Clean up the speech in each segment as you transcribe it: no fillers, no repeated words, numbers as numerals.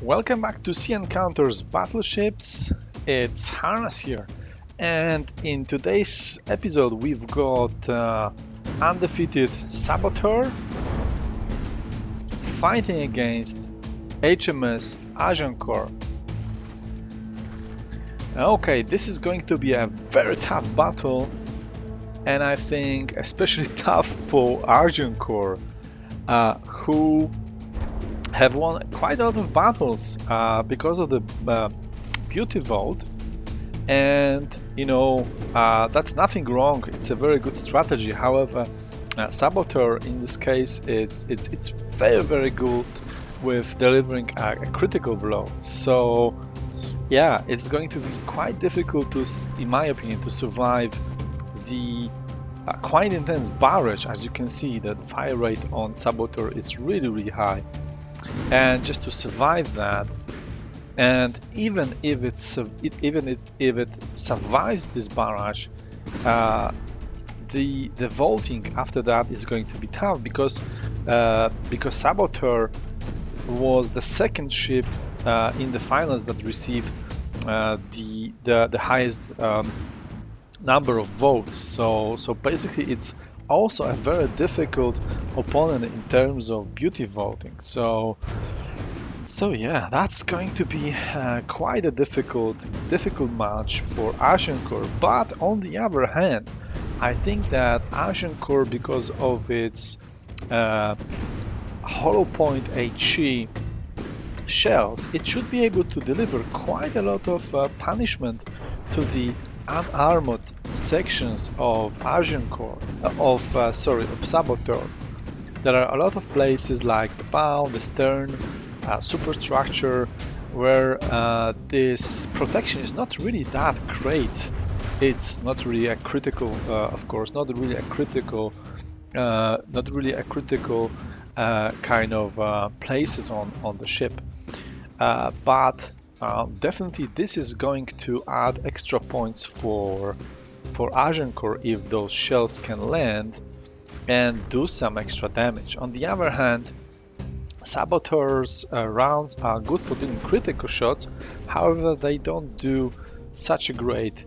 Welcome back to Sea Encounters Battleships. It's Harness here, and in today's episode we've got undefeated Saboteur fighting against HMS Agincourt. Okay, this is going to be a very tough battle, and I think especially tough for Agincourt, who have won quite a lot of battles because of the beauty vote, and that's nothing wrong. It's a very good strategy. However, Saboteur in this case it's very good with delivering a critical blow. So yeah, it's going to be quite difficult to, in my opinion, to survive the quite intense barrage. As you can see, the fire rate on Saboteur is really high. And just to survive that, and even if it survives this barrage, the vaulting after that is going to be tough because Saboteur was the second ship in the finals that received the highest number of votes. So basically, it's also a very difficult opponent in terms of beauty voting. So yeah, that's going to be quite a difficult match for Agincourt. But on the other hand, I think that Agincourt, because of its hollow point HE shells, it should be able to deliver quite a lot of punishment to the unarmored sections of Agincourt, of Saboteur. There are a lot of places like the bow, the stern, superstructure, where this protection is not really that great. It's not really a critical, of course, not really a critical kind of places on the ship, but definitely this is going to add extra points for Agincourt if those shells can land and do some extra damage. On the other hand, Saboteur's rounds are good for doing critical shots, however they don't do such a great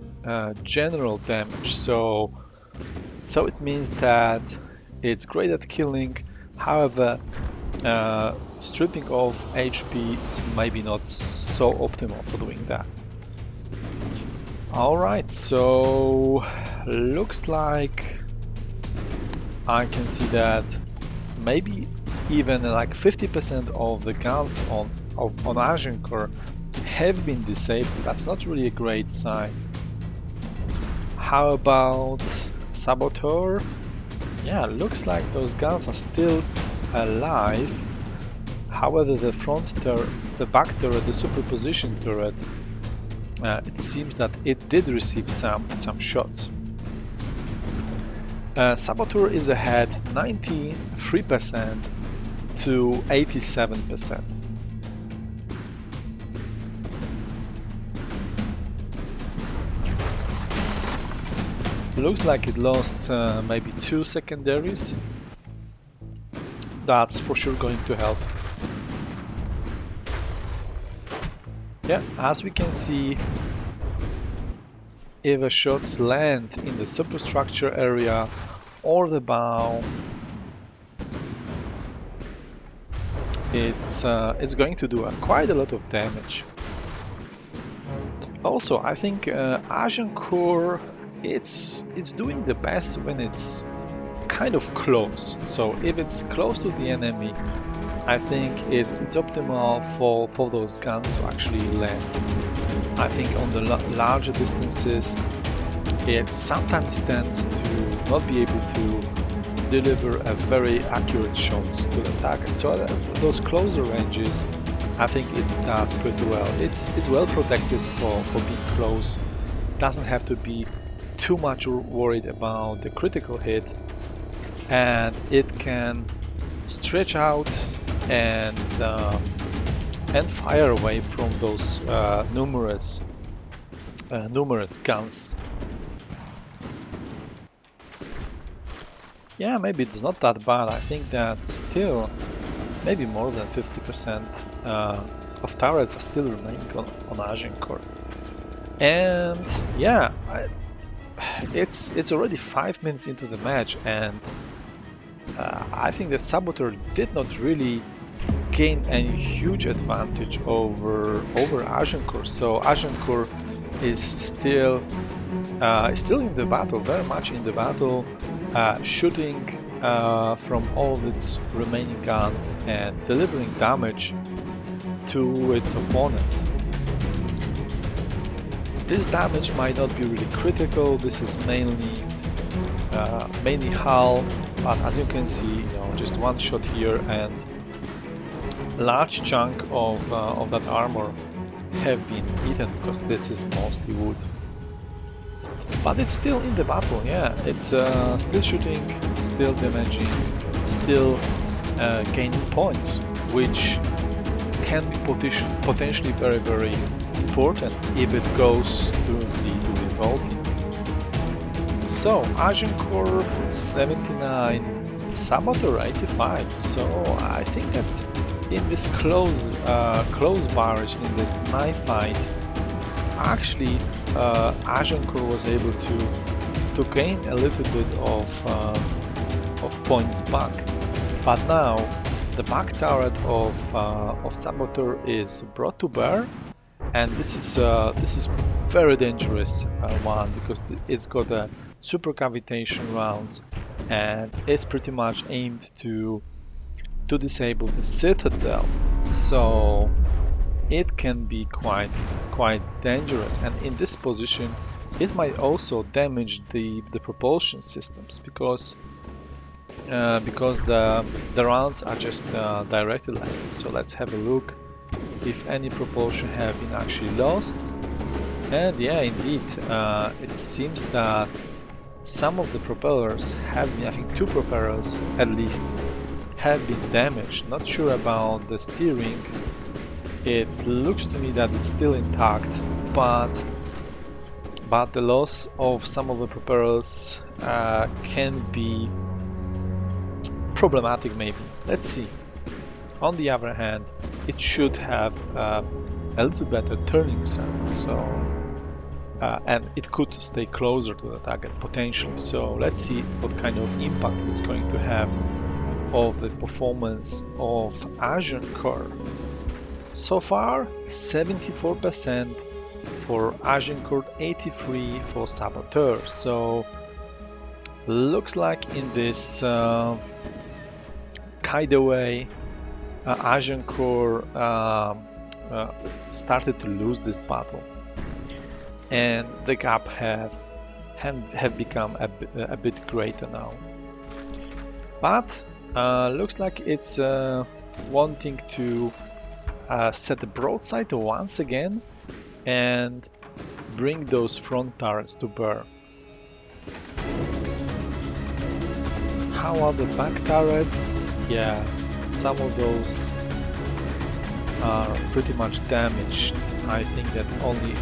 general damage, so it means that it's great at killing, however stripping off HP is maybe not so optimal for doing that. Alright, so looks like I can see that maybe even like 50% of the guns on Agincourt have been disabled. That's not really a great sign. How about Saboteur? Yeah, looks like those guns are still alive. However, the front turret, the back turret, the superposition turret, it seems that it did receive some shots. Saboteur is ahead 93% to 87%. Looks like it lost maybe 2 secondaries. That's for sure going to help. Yeah, as we can see, if the shots land in the superstructure area or the bow, it's going to do quite a lot of damage. Also, I think Agincourt, it's doing the best when it's kind of close. So if it's close to the enemy, I think it's optimal for those guns to actually land. I think on the larger distances, it sometimes tends to not be able to deliver a very accurate shots to the target. So those closer ranges, I think it does pretty well. It's well protected for being close. Doesn't have to be too much worried about the critical hit, and it can stretch out and fire away from those numerous guns. Yeah, maybe it's not that bad. I think that still maybe more than 50% of turrets are still remaining on Agincourt. And yeah, it's already 5 minutes into the match, and I think that Saboteur did not really gain any huge advantage over Agincourt. So Agincourt is still in the battle, very much in the battle, shooting from all of its remaining guns and delivering damage to its opponent. This damage might not be really critical. This is mainly hull, but as you can see, just one shot here and a large chunk of that armor have been eaten, because this is mostly wood. But it's still in the battle, yeah. It's still shooting, still damaging, still gaining points, which can be potentially very, very important if it goes to the revolving. So Agincourt 79, Saboteur 85. So I think that in this close barrage, in this knife fight, actually Agincourt was able to gain a little bit of points back. But now the back turret of Saboteur is brought to bear, and this is very dangerous one, because it's got a super cavitation rounds, and it's pretty much aimed to disable the citadel. So it can be quite dangerous, and in this position it might also damage the propulsion systems, because the rounds are just directed like this. So let's have a look if any propulsion have been actually lost. And yeah, indeed, it seems that some of the propellers have been, I think 2 propellers at least, have been damaged. Not sure about the steering. It looks to me that it's still intact, but the loss of some of the propellers can be problematic maybe. Let's see. On the other hand, it should have a little better turning circle, so and it could stay closer to the target potentially. So let's see what kind of impact it's going to have of the performance of Agincourt. So far 74% for Agincourt, 83 for Saboteur. So looks like in this hideaway Agincourt started to lose this battle, and the gap have become a bit greater now. But looks like it's wanting to set the broadside once again and bring those front turrets to bear. How are the back turrets? Yeah, some of those are pretty much damaged. I think that only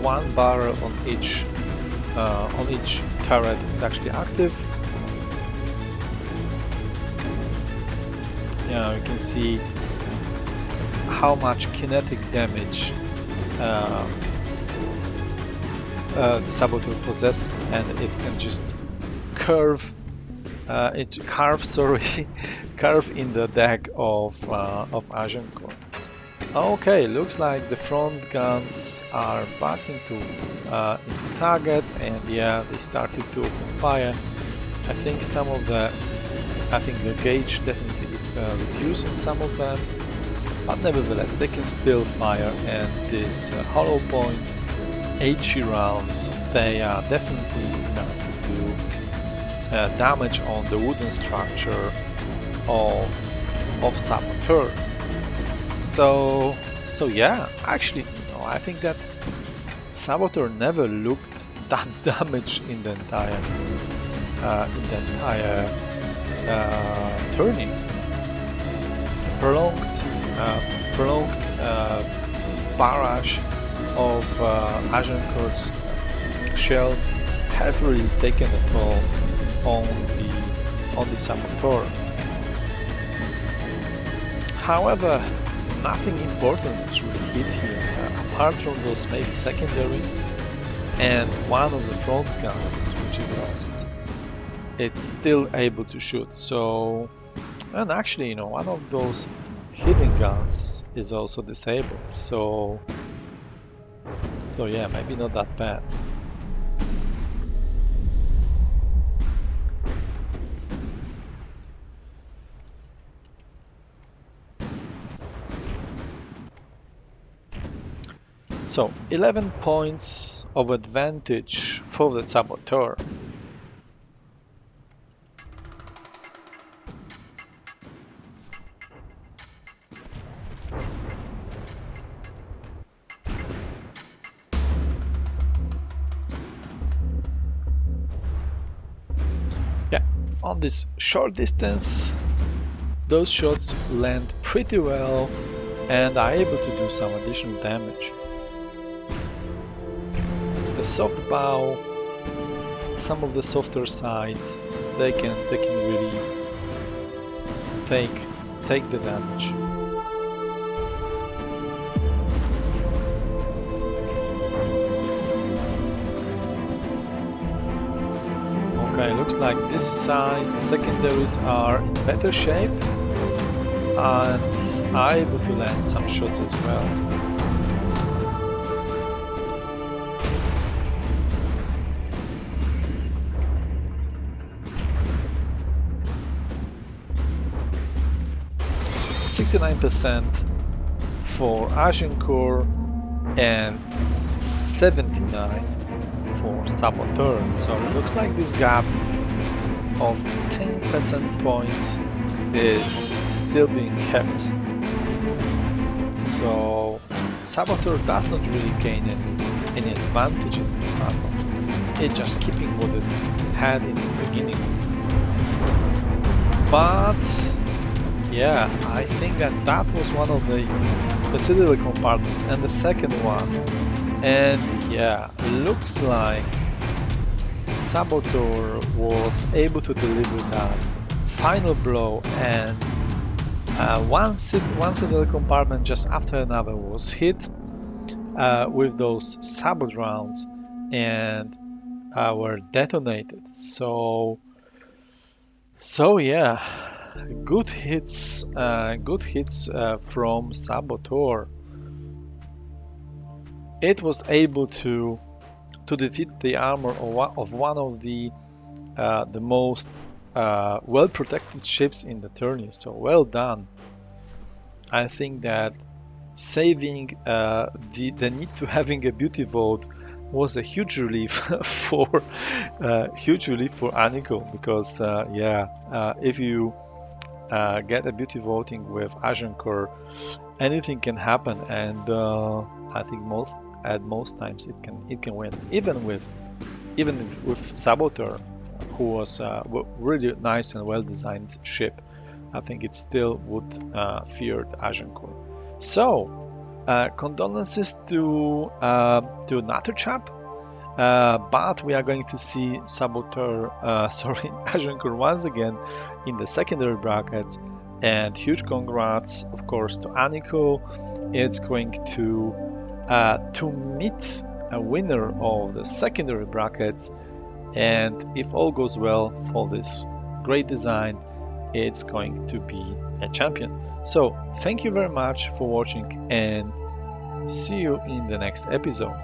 1 barrel on each turret is actually active. Yeah, you can see how much kinetic damage the Saboteur possesses, and it can just carve in the deck of Agincourt. Okay, looks like the front guns are back into target, and yeah, they started to open fire. I think the gauge definitely is reducing some of them, but nevertheless they can still fire, and this hollow point HE rounds, they are definitely enough to do damage on the wooden structure of Saboteur. So yeah, actually, I think that Saboteur never looked that damaged in the entire turning. Prolonged barrage of Agincourt's shells have really taken a toll on the Saboteur. However, nothing important was really hit here, apart from those maybe secondaries and one of the front guns, which is lost. It's still able to shoot. So, and actually, one of those hidden guns is also disabled. So yeah, maybe not that bad. So 11 points of advantage for the Saboteur. Yeah, on this short distance, those shots land pretty well and are able to do some additional damage. The soft bow, some of the softer sides, they can really take the damage. Okay, looks like this side, the secondaries are in better shape and are able to land some shots as well. %69 for Agincourt and 79 for Saboteur. So it looks like this gap of 10% points is still being kept. So Saboteur does not really gain any advantage in this battle. It's just keeping what it had in the beginning. But yeah, I think that was one of the citadel compartments and the second one. And yeah, looks like Saboteur was able to deliver that final blow, and one citadel compartment just after another was hit with those sabot rounds and were detonated. So yeah, good hits from Saboteur. It was able to defeat the armor of one of the most well-protected ships in the tourney. So well done. I think that saving the need to having a beauty vote was a huge relief for Agincourt, because if you get a beauty voting with Agincourt, anything can happen, and I think most times it can win, even with Saboteur, who was a really nice and well designed ship. I think it still would fear Agincourt. So condolences to Naturchap, but we are going to see Agincourt once again in the secondary brackets, and huge congrats, of course, to Aniko. It's going to meet a winner of the secondary brackets, and if all goes well for this great design, it's going to be a champion. So thank you very much for watching, and see you in the next episode.